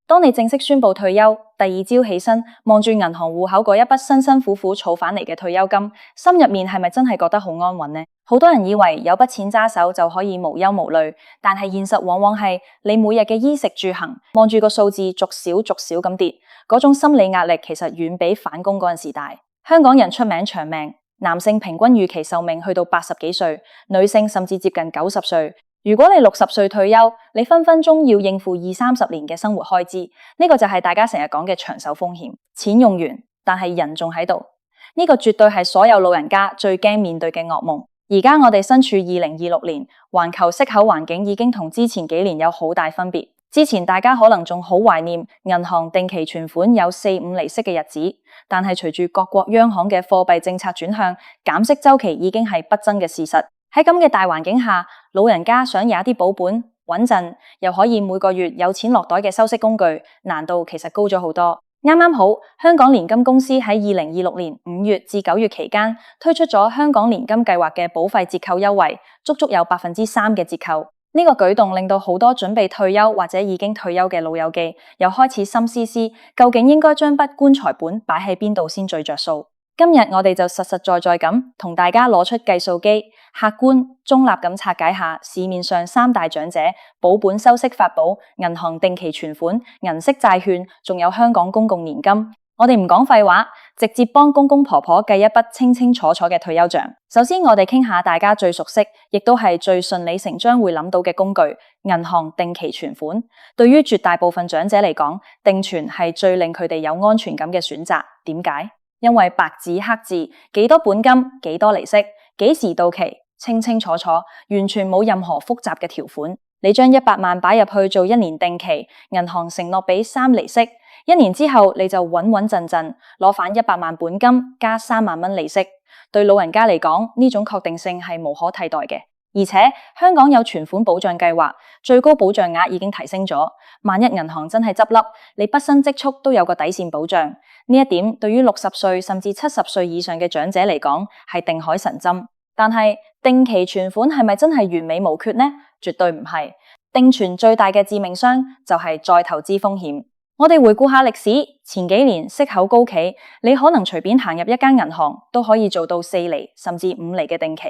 當你正式宣布退休，第二朝起身望住銀行戶口嗰一筆辛辛苦苦儲返嚟嘅退休金，心入面係咪真係覺得好安穩呢？好多人以為有筆錢揸手就可以無憂無慮，但係現實往往係你每日嘅衣食住行，望住個數字逐少咁跌，嗰種心理壓力其實遠比返工嗰陣時大。香港人出名長命，男性平均預期壽命去到80幾歲，女性甚至接近90歲。如果你60歲退休，你分分鐘要應付20-30年嘅生活開支，呢個就係大家成日講嘅長壽風險。錢用完，但係人仲喺度，呢個絕對係所有老人家最驚面對嘅噩夢。而家我哋身處2026年，環球息口環境已經同之前幾年有好大分別。之前大家可能仲好懷念銀行定期存款有4-5厘息嘅日子，但係隨住各國央行嘅貨幣政策轉向，減息週期已經係不爭嘅事實。喺咁嘅大環境下，老人家想有一啲保本穩陣，又可以每個月有錢落袋嘅收息工具，難度其實高咗好多。啱啱好，香港年金公司喺2026年5月至9月期間推出咗香港年金計劃嘅保費折扣優惠，足足有3%嘅折扣。呢個舉動令到好多準備退休或者已經退休嘅老友記又開始心思思，究竟應該將筆棺材本擺喺邊度先最着數。今日我哋就實在咁同大家攞出計數機，客觀中立咁拆解下市面上3大長者保本收息法寶、銀行定期存款、銀色債券，仲有香港公共年金。我哋唔講廢話，直接幫公公婆婆計一筆清清楚楚嘅退休賬。首先我哋傾下大家最熟悉，亦都係最順理成章會諗到嘅工具——銀行定期存款。對於絕大部分長者嚟講，定存係最令佢哋有安全感嘅選擇。點解？因為白紙黑字，幾多本金，幾多利息，幾時到期，清清楚楚，完全冇任何複雜嘅條款。你將100萬擺入去做1年定期，銀行承諾俾3厘息，1年之後你就穩陣攞返100萬本金加3萬蚊利息。對老人家嚟講，呢種確定性係無可替代嘅。而且香港有存款保障計劃，最高保障額已經提升咗。萬一銀行真係執笠，你畢生積蓄都有個底線保障。呢一點對於60歲甚至70歲以上嘅長者嚟講係定海神針。但係定期存款係咪真係完美無缺呢？絕對唔係。定存最大嘅致命傷就係再投資風險。我哋回顧下歷史，前幾年息口高企，你可能隨便行入一間銀行都可以做到4厘甚至5厘嘅定期。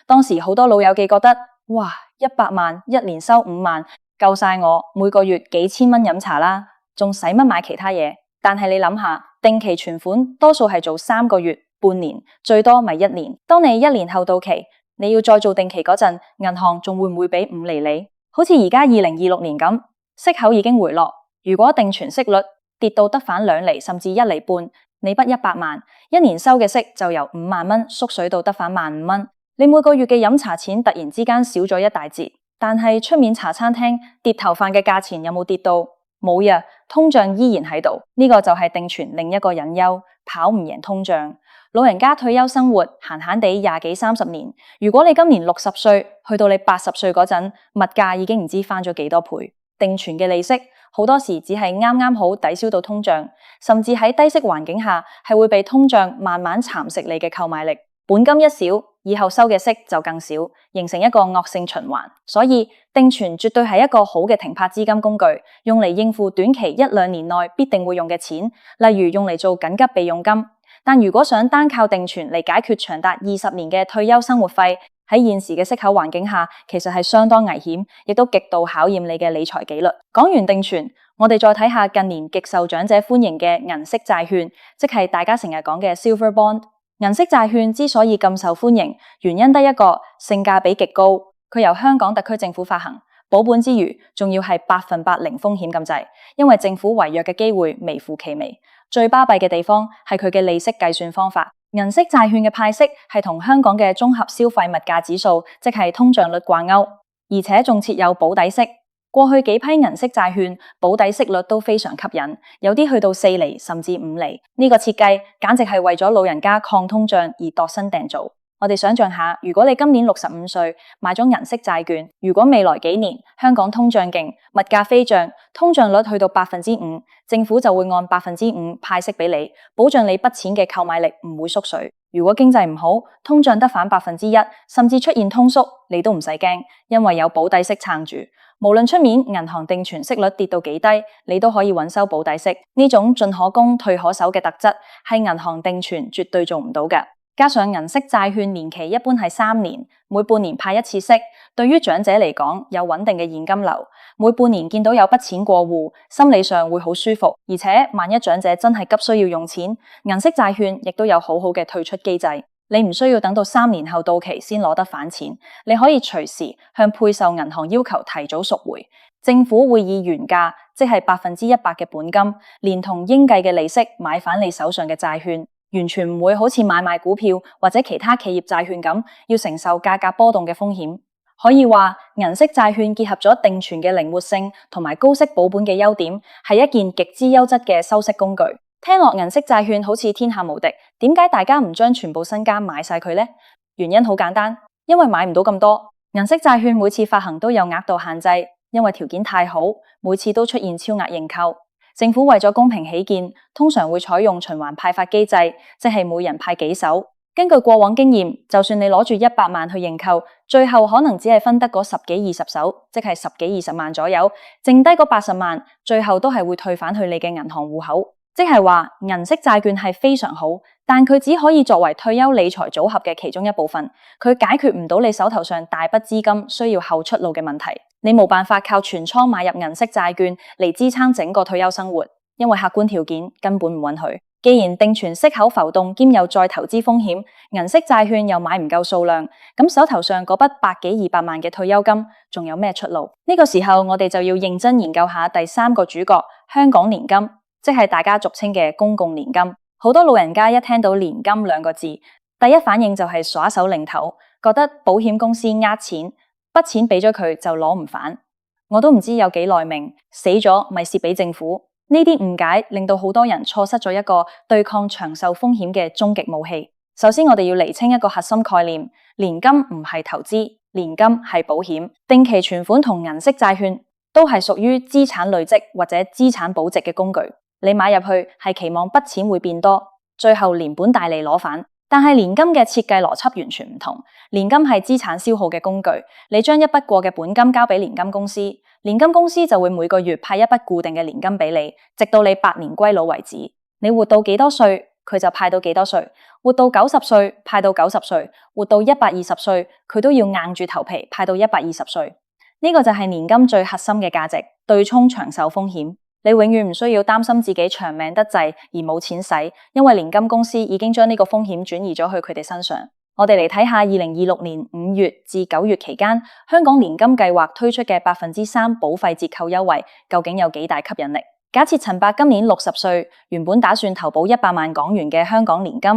當時好多老友記覺得，哇，100萬1年收5萬，夠晒我每個月幾千蚊飲茶啦，仲使乜買其他嘢？但係你諗下，定期存款多數係做3個月、半年，最多咪1年。當你1年後到期，你要再做定期嗰陣，銀行仲會唔會俾5厘你？好似而家2026年咁，息口已經回落。如果定存息率跌到得返2厘甚至1厘半，你筆100萬1年收嘅息就由5萬蚊縮水到得返15000蚊，你每個月嘅飲茶錢突然之間少咗一大截。但係出面茶餐廳碟頭飯嘅價錢有冇跌到？冇呀，通脹依然喺度。呢個就係定存另一個隱憂，跑唔贏通脹。老人家退休生活閒閒地20幾30年，如果你今年60歲，去到你80歲嗰陣，物價已經唔知翻咗幾多倍。定存嘅利息好多時只係啱好抵消到通脹，甚至喺低息環境下係會被通脹慢慢蠶食你嘅購買力。本金一少，以後收嘅息就更少，形成一個惡性循環。所以定存絕對係一個好嘅停泊資金工具，用嚟應付短期1-2年內必定會用嘅錢，例如用嚟做緊急備用金。但如果想單靠定存嚟解決長達20年嘅退休生活費，喺現時嘅息口環境下，其實係相當危險，亦都極度考驗你嘅理財紀律。講完定存，我哋再睇下近年極受長者歡迎嘅銀色債券，即係大家成日講嘅 Silver Bond。銀色債券之所以咁受歡迎，原因得一個，性價比極高。佢由香港特區政府發行，保本之餘，仲要係100%零風險咁滯，因為政府違約嘅機會微乎其微。最巴閉嘅地方係佢嘅利息計算方法。銀色債券嘅派息係同香港嘅綜合消費物價指數，即係通脹率掛鈎，而且仲設有保底息。過去幾批銀色債券保底息率都非常吸引，有啲去到4厘甚至5厘。呢個設計簡直係為咗老人家抗通脹而度身訂造。我哋想象下，如果你今年65歲買咗銀色債券，如果未來幾年香港通脹勁，物價飛漲，通脹率去到5%，政府就會按5%派息俾你，保障你筆錢嘅購買力唔會縮水。如果經濟唔好，通脹得返1%，甚至出現通縮，你都唔使驚，因為有保底息撐住。無論出面銀行定存息率跌到幾低，你都可以穩收保底息。呢種進可攻退可守嘅特質，係銀行定存絕對做唔到嘅。加上銀色債券年期一般係3年，每半年派一次息，對於長者嚟講有穩定嘅現金流，每半年見到有筆錢過戶，心理上會好舒服。而且萬一長者真係急需要用錢，銀色債券亦都有好好嘅退出機制，你唔需要等到3年後到期先攞得返錢，你可以隨時向配售銀行要求提早贖回，政府會以原價，即係100%嘅本金，連同應計嘅利息買返你手上嘅債券。完全唔會好似買賣股票或者其他企業債券咁，要承受價格波動嘅風險。可以話，銀色債券結合咗定存嘅靈活性同埋高息保本嘅優點，係一件極之優質嘅收息工具。聽落銀色債券好似天下無敵，點解大家唔將全部身家買晒佢呢？原因好簡單，因為買唔到咁多。銀色債券每次發行都有額度限制，因為條件太好，每次都出現超額認購。政府為咗公平起見，通常會採用循環派發機制，即係每人派幾手。根據過往經驗，就算你攞住100萬去認購，最後可能只係分得嗰10幾20手，即係10幾20萬左右，剩低嗰80萬，最後都係會退返去你嘅銀行戶口。即係話銀色債券係非常好，但佢只可以作為退休理財組合嘅其中一部分，佢解決唔到你手頭上大筆資金需要後出路嘅問題。你冇辦法靠全倉買入銀色債券嚟支撐整個退休生活，因為客觀條件根本唔允許。既然定存息口浮動兼有再投資風險，銀色債券又買唔夠數量，咁手頭上嗰筆100幾200萬嘅退休金仲有咩出路？呢個時候我哋就要認真研究下第3個主角——香港年金，即係大家俗稱嘅公共年金。好多老人家一聽到年金2個字，第一反應就係耍手擰頭，覺得保險公司呃錢，筆錢俾咗佢就攞唔返。我都唔知有幾耐命，死咗咪蝕俾政府。呢啲誤解令到好多人錯失咗一個對抗長壽風險嘅終極武器。首先我哋要釐清一個核心概念，年金唔係投資，年金係保險。定期存款同銀色債券都係屬於資產累積或者資產保值嘅工具。你買入去係期望筆錢會變多，最後連本帶利攞返。但係年金嘅設計邏輯完全唔同，年金係資產消耗嘅工具，你將一筆過嘅本金交俾年金公司，年金公司就會每個月派一筆固定嘅年金俾你，直到你百年歸老為止。你活到幾多歲，佢就派到幾多歲，活到90歲派到90歲，活到120歲，佢都要硬住頭皮派到120歲。呢個就係年金最核心嘅價值，對沖長壽風險。你永遠唔需要擔心自己長命得滯而冇錢使，因為年金公司已經將呢個風險轉移咗去佢哋身上。我哋嚟睇下2026年5月至9月期間，香港年金計劃推出嘅3%保費折扣優惠，究竟有幾大吸引力？假設陳伯今年60歲，原本打算投保100萬港元嘅香港年金，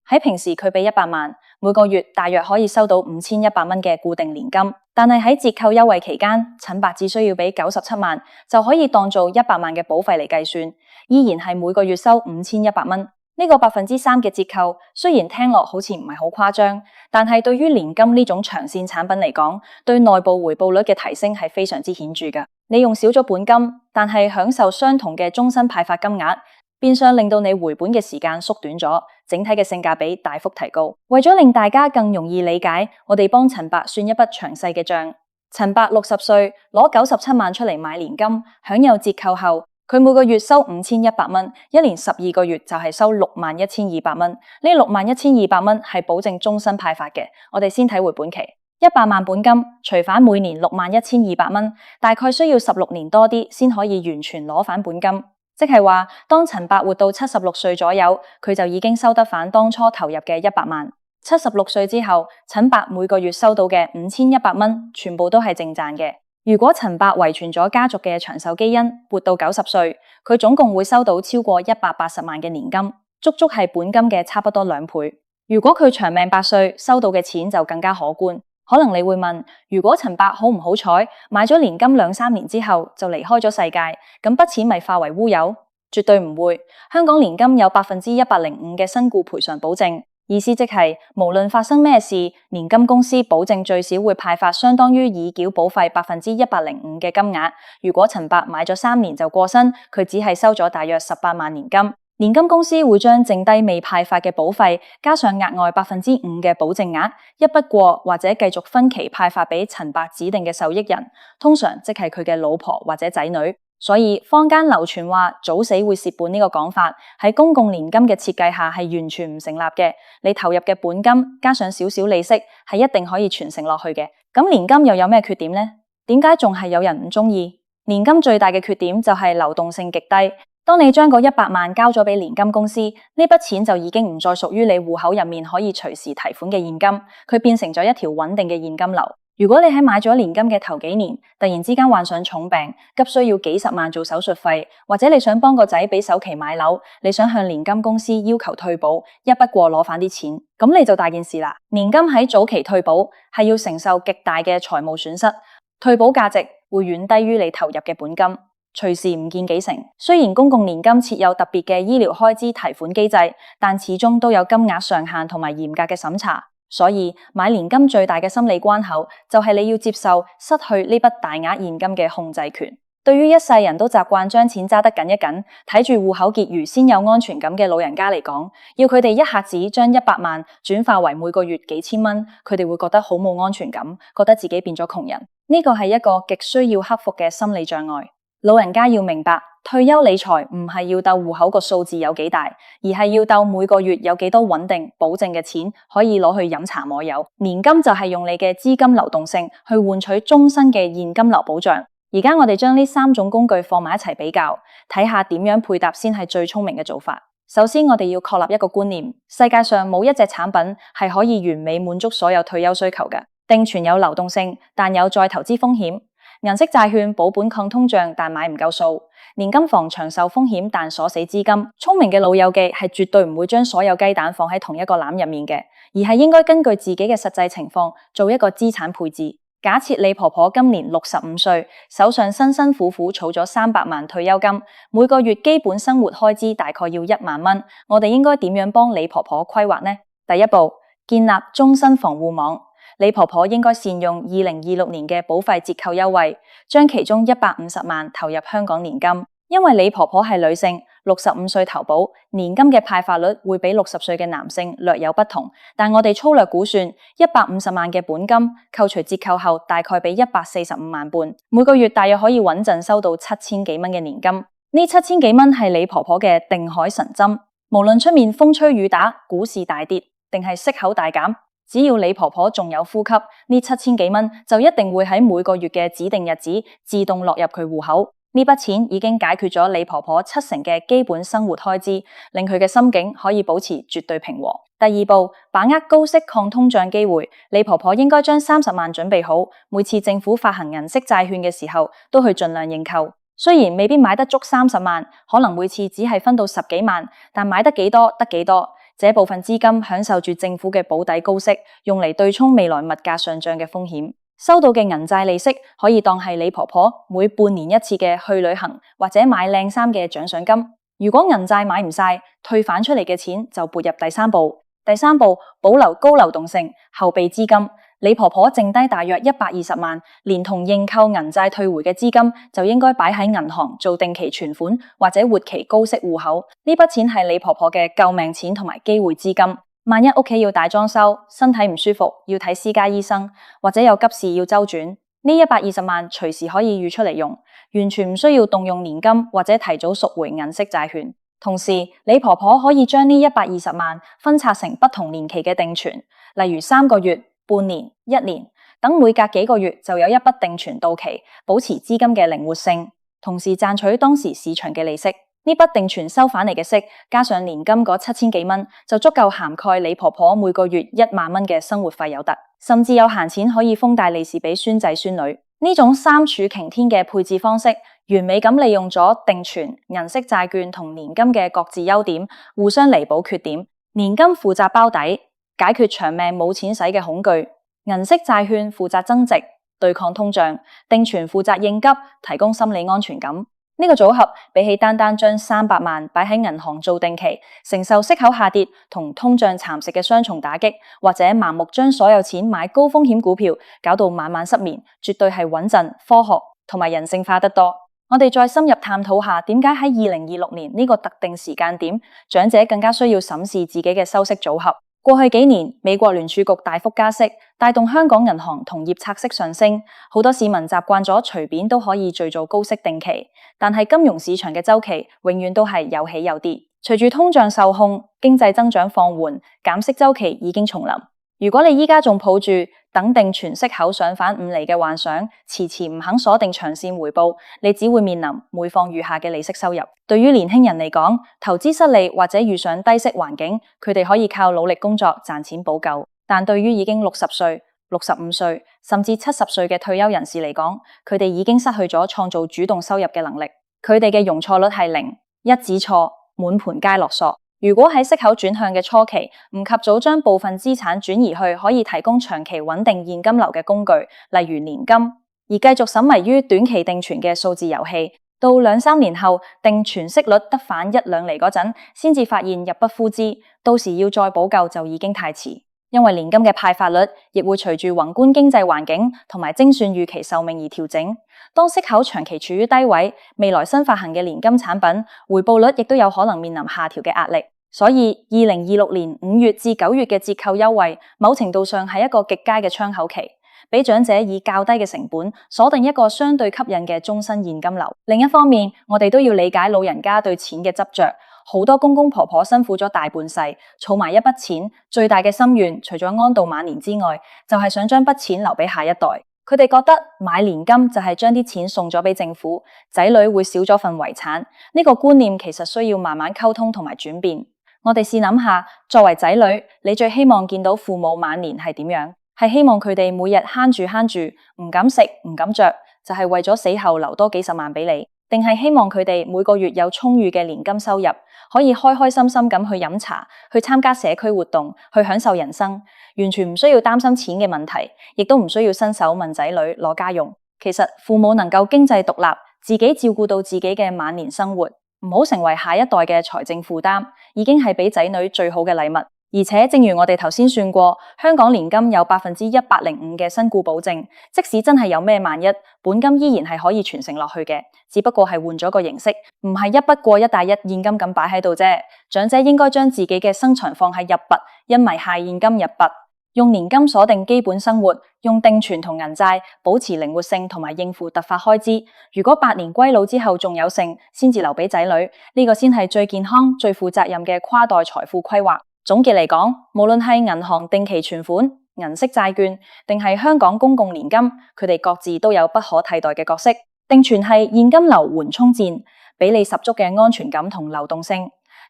喺平時佢俾100萬，每個月大約可以收到5100蚊嘅固定年金。但係喺折扣優惠期間，陳伯只需要俾97萬，就可以當做100萬嘅保費嚟計算，依然係每個月收5100蚊。呢個3%嘅折扣，雖然聽落好似唔係好誇張，但係對於年金呢種長線產品嚟講，對內部回報率嘅提升係非常之顯著㗎。你用少咗本金，但係享受相同嘅終身派發金額，變相令到你回本嘅時間縮短咗，整體嘅性價比大幅提高。為咗令大家更容易理解，我哋幫陳伯算一筆詳細嘅賬。陳伯60歲，攞97萬出嚟買年金，享有折扣後，佢每個月收5100蚊，一年12個月就係收61200蚊。呢61200蚊係保證終身派發嘅。我哋先睇回本期，100萬本金，除返每年61200蚊，大概需要16年多啲先可以完全攞返本金。即係話，當陳伯活到76歲左右，佢就已經收得返當初投入嘅100萬。76歲之後，陳伯每個月收到嘅5100蚊，全部都係淨賺嘅。如果陳伯遺傳咗家族嘅長壽基因，活到90歲，佢總共會收到超過180萬嘅年金，足足係本金嘅差不多2倍。如果佢長命100歲，收到嘅錢就更加可觀。可能你會問，如果陳伯好唔好彩，買咗年金2-3年之後就離開咗世界，咁筆錢咪化為烏有？絕對唔會。香港年金有105%嘅身故賠償保證，意思即係無論發生咩事，年金公司保證最少會派發相當於已繳保費105%嘅金額。如果陳伯買咗3年就過身，佢只係收咗大約18萬年金。年金公司會將剩低未派發嘅保費加上額外5%嘅保證額，一筆過或者繼續分期派發俾陳伯指定嘅受益人，通常即係佢嘅老婆或者仔女。所以坊間流傳話早死會蝕本呢個講法，喺公共年金嘅設計下係完全唔成立嘅。你投入嘅本金加上少少利息，係一定可以傳承落去嘅。咁年金又有咩缺點呢？點解仲係有人唔中意？年金最大嘅缺點就係流動性極低。當你將嗰100萬交咗俾年金公司，呢筆錢就已經唔再屬於你戶口入面可以隨時提款嘅現金，佢變成咗一條穩定嘅現金流。如果你喺買咗年金嘅頭幾年，突然之間患上重病，急需要幾十萬做手術費，或者你想幫個仔俾首期買樓，你想向年金公司要求退保，一筆過攞返啲錢，咁你就大件事啦。年金喺早期退保係要承受極大嘅財務損失，退保價值會遠低於你投入嘅本金，隨時唔見幾成。雖然公共年金設有特別嘅醫療開支提款機制，但始終都有金額上限同埋嚴格嘅審查。所以買年金最大嘅心理關口就係你要接受失去呢筆大額現金嘅控制權。對於一世人都習慣將錢揸得緊一緊，睇住戶口結餘先有安全感嘅老人家嚟講，要佢哋一下子將100萬轉化為每個月幾千蚊，佢哋會覺得好冇安全感，覺得自己變咗窮人。呢個係一個極需要克服嘅心理障礙。老人家要明白，退休理財唔係要鬥戶口個數字有幾大，而係要鬥每個月有幾多穩定保證嘅錢可以攞去飲茶摸油。年金就係用你嘅資金流動性去換取終身嘅現金流保障。而家我哋將呢3種工具放埋一齊比較，睇下點樣配搭先係最聰明嘅做法。首先，我哋要確立一個觀念，世界上冇一隻產品係可以完美滿足所有退休需求嘅。定存有流動性，但有再投資風險。銀色債券保本抗通脹，但買唔夠數；年金防長壽風險，但鎖死資金。聰明嘅老友記係絕對唔會將所有雞蛋放喺同一個籃入面嘅，而係應該根據自己嘅實際情況做一個資產配置。假設李婆婆今年65歲，手上辛辛苦苦儲咗300萬退休金，每個月基本生活開支大概要1萬蚊。我哋應該點樣幫李婆婆規劃呢？第一步，建立終身防護網。李婆婆應該善用2026年嘅保費折扣優惠，將其中150萬投入香港年金。因為李婆婆係女性，65歲投保，年金嘅派發率會比60歲嘅男性略有不同。但我哋粗略估算，150萬嘅本金扣除折扣後，大概俾145萬半，每個月大約可以穩陣收到7000幾蚊嘅年金。呢7000幾蚊係李婆婆嘅定海神針，無論出面風吹雨打、股市大跌，定係息口大減。只要李婆婆仲有呼吸，呢7000幾蚊就一定會喺每個月嘅指定日子自動落入佢戶口。呢筆錢已經解決咗李婆婆70%嘅基本生活開支，令佢嘅心境可以保持絕對平和。第二步，把握高息抗通脹機會。李婆婆應該將30萬準備好，每次政府發行銀色債券嘅時候，都去盡量認購。雖然未必買得足30萬，可能每次只係分到10幾萬，但買得幾多得幾多。這部分資金享受住政府嘅保底高息，用嚟對沖未來物價上漲嘅風險。收到嘅銀債利息可以當係李婆婆每半年一次嘅去旅行或者買靚衫嘅獎賞金。如果銀債買唔晒，退返出嚟嘅錢就撥入第3步。第3步，保留高流動性，後備資金。李婆婆剩低大約120萬，連同認購銀債退回嘅資金，就應該擺喺銀行做定期存款或者活期高息戶口。呢筆錢係李婆婆嘅救命錢同埋機會資金。萬一屋企要大裝修，身體唔舒服要睇私家醫生，或者有急事要周轉，呢120萬隨時可以預出嚟用，完全唔需要動用年金或者提早贖回銀色債券。同時，李婆婆可以將呢120萬分拆成不同年期嘅定存，例如3個月、半年、1年等，每隔幾個月就有一筆定存到期，保持資金嘅靈活性，同時賺取當時市場嘅利息。呢筆定存收返嚟嘅息，加上年金嗰7000幾蚊，就足夠涵蓋李婆婆每個月1萬蚊嘅生活費有得，甚至有閒錢可以封大利是俾孫仔孫女。呢種三柱擎天嘅配置方式，完美咁利用咗定存、銀色債券同年金嘅各自優點，互相彌補缺點。年金負責包底，解決長命冇錢使嘅恐懼；銀色債券負責增值，對抗通脹；定存負責應急，提供心理安全感。呢個組合比起單單將300萬擺喺銀行做定期，承受息口下跌同通脹蠶食嘅雙重打擊，或者盲目將所有錢買高風險股票，搞到晚晚失眠，絕對係穩陣、科學同埋人性化得多。我哋再深入探討下，點解喺2026年呢個特定時間點，長者更加需要審視自己嘅收息組合。過去幾年，美國聯儲局大幅加息，帶動香港銀行同業拆息上升，好多市民習慣咗隨便都可以聚做高息定期。但係金融市場嘅週期永遠都係有起有跌，隨住通脹受控，經濟增長放緩，減息週期已經重臨。如果你依家仲抱住等定存息口上返5厘嘅幻想，遲遲唔肯鎖定長線回報，你只會面臨每況愈下嘅利息收入。對於年輕人嚟講，投資失利或者遇上低息環境，佢哋可以靠努力工作賺錢補救。但對於已經60歲、65歲甚至70歲嘅退休人士嚟講，佢哋已經失去咗創造主動收入嘅能力。佢哋嘅容錯率係0，一子錯，滿盤皆落索。如果喺息口轉向嘅初期唔及早將部分資產轉移去可以提供長期穩定現金流嘅工具，例如年金，而繼續沉迷於短期定存嘅數字遊戲，到2-3年後定存息率得返1-2厘嗰陣，先至發現入不敷支，到時要再補救就已經太遲。因為年金嘅派發率亦會隨住宏觀經濟環境同埋精算預期壽命而調整。當息口長期處於低位，未來新發行嘅年金產品回報率亦都有可能面臨下調嘅壓力。所以2026年5月至9月嘅折扣優惠，某程度上係一個極佳嘅窗口期，俾長者以較低嘅成本鎖定一個相對吸引嘅終身現金流。另一方面，我哋都要理解老人家對錢嘅執着。好多公公婆婆辛苦咗大半世，儲埋一筆錢，最大嘅心願除咗安度晚年之外，就係想將筆錢留俾下一代。佢哋覺得買年金就係將啲錢送咗俾政府，仔女會少咗份遺產。呢個觀念其實需要慢慢溝通同埋轉變。我哋試諗下，作為仔女，你最希望見到父母晚年係點樣？係希望佢哋每日慳住，唔敢食，唔敢着，就係為咗死後留多幾十萬俾你？定係希望佢哋每個月有充裕嘅年金收入，可以開開心心咁去飲茶，去參加社區活動，去享受人生，完全唔需要擔心錢嘅問題，亦都唔需要伸手問仔女攞家用。其實父母能夠經濟獨立，自己照顧到自己嘅晚年生活，唔好成為下一代嘅財政負擔，已經係俾仔女最好嘅禮物。而且正如我哋頭先算過，香港年金有105%嘅身故保證，即使真係有咩萬一，本金依然係可以傳承落去嘅，只不過係換咗個形式，唔係一筆過1打1現金咁擺喺度啫。長者應該將自己嘅生財放喺入筆，因為係現金入筆，用年金鎖定基本生活，用定存同銀債保持靈活性同埋應付突發開支。如果8年歸老之後仲有剩，先至留俾仔女，呢個先係最健康、最負責任嘅跨代財富規劃。總結嚟講，無論係銀行定期存款、銀色債券，定係香港公共年金，佢哋各自都有不可替代嘅角色。定存係現金流緩衝墊，俾你十足嘅安全感同流動性；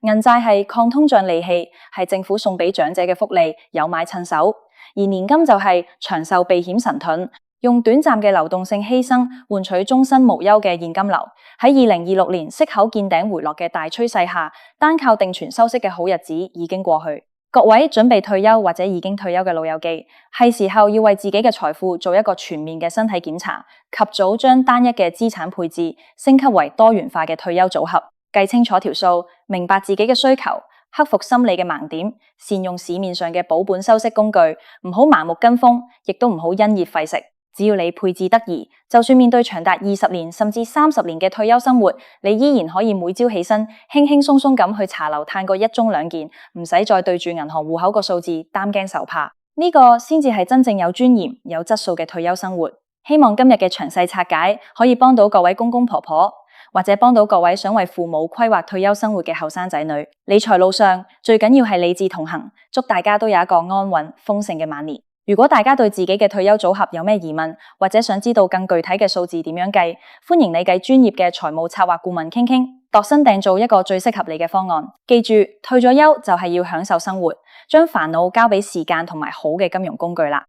銀債係抗通脹利器，係政府送俾長者嘅福利，有買趁手；而年金就係長壽避險神盾，用短暫嘅流動性犧牲，換取終身無憂嘅現金流。喺2026年息口見頂回落嘅大趨勢下，單靠定存收息嘅好日子已經過去。各位準備退休或者已經退休嘅老友記，係時候要為自己嘅財富做一個全面嘅身體檢查，及早將單一嘅資產配置升級為多元化嘅退休組合，計清楚條數，明白自己嘅需求，克服心理嘅盲點，善用市面上嘅保本收息工具，唔好盲目跟風，亦都唔好因噎廢食。只要你配置得宜，就算面對長達20年甚至30年嘅退休生活，你依然可以每朝起身輕輕鬆鬆咁去茶樓嘆個1盅2件，唔使再對住銀行戶口個數字擔驚受怕。呢個先至係真正有尊嚴、有質素嘅退休生活。希望今日嘅詳細拆解可以幫到各位公公婆婆，或者幫到各位想為父母規劃退休生活嘅後生仔女。理財路上最緊要係理智同行，祝大家都有一個安穩豐盛嘅晚年。如果大家對自己嘅退休組合有咩疑問，或者想知道更具體嘅數字點樣計，歡迎你計專業嘅財務策劃顧問傾傾，度身訂造一個最適合你嘅方案。記住，退咗休就係要享受生活，將煩惱交俾時間同埋好嘅金融工具啦。